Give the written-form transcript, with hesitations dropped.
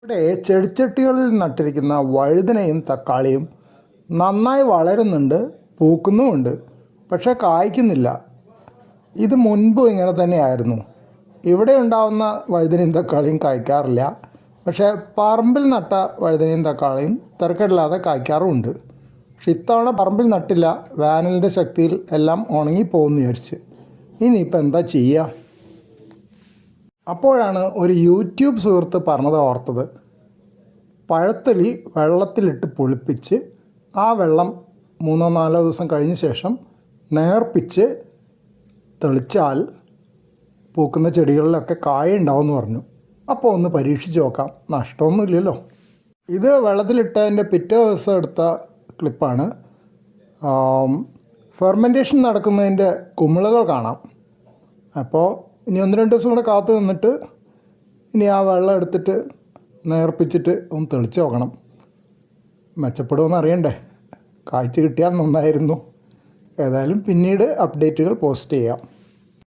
ഇവിടെ ചെടിച്ചട്ടികളിൽ നട്ടിരിക്കുന്ന വഴുതനയും തക്കാളിയും നന്നായി വളരുന്നുണ്ട്, പൂക്കുന്നുമുണ്ട്. പക്ഷേ കായ്ക്കുന്നില്ല. ഇത് മുൻപും ഇങ്ങനെ തന്നെയായിരുന്നു. ഇവിടെ ഉണ്ടാവുന്ന വഴുതനയും തക്കാളിയും കായ്ക്കാറില്ല. പക്ഷേ പറമ്പിൽ നട്ട വഴുതനയും തക്കാളിയും തിരക്കില്ലാതെ കായ്ക്കാറുമുണ്ട്. പക്ഷെ ഇത്തവണ പറമ്പിൽ നട്ടില്ല. വേനലിൻ്റെ ശക്തിയിൽ എല്ലാം ഉണങ്ങിപ്പോകുമെന്ന് വിചാരിച്ച്. ഇനിയിപ്പോൾ എന്താ ചെയ്യുക? അപ്പോഴാണ് ഒരു യൂട്യൂബ് സുഹൃത്ത് പറഞ്ഞത് ഓർത്തത്. പഴത്തൊലി വെള്ളത്തിലിട്ട് പുളിപ്പിച്ച് ആ വെള്ളം 3-4 ദിവസം കഴിഞ്ഞ ശേഷം നേർപ്പിച്ച് തെളിച്ചാൽ പൂക്കുന്ന ചെടികളിലൊക്കെ കായ ഉണ്ടാവുമെന്ന് പറഞ്ഞു. അപ്പോൾ ഒന്ന് പരീക്ഷിച്ച് നോക്കാം, നഷ്ടമൊന്നുമില്ലല്ലോ. ഇത് വെള്ളത്തിലിട്ടതിൻ്റെ പിറ്റേ ദിവസം എടുത്ത ക്ലിപ്പാണ്. ഫെർമെൻറ്റേഷൻ നടക്കുന്നതിൻ്റെ കുമിളകൾ കാണാം. അപ്പോൾ ഇനി 1-2 ദിവസം കൂടെ കാത്തു നിന്നിട്ട് ഇനി ആ വെള്ളം എടുത്തിട്ട് നേർപ്പിച്ചിട്ട് ഒന്ന് തെളിച്ച് നോക്കണം. മെച്ചപ്പെടുമെന്ന് അറിയണ്ടേ. കായ്ച്ച് കിട്ടിയാൽ നന്നായിരുന്നു. ഏതായാലും പിന്നീട് അപ്ഡേറ്റുകൾ പോസ്റ്റ് ചെയ്യാം.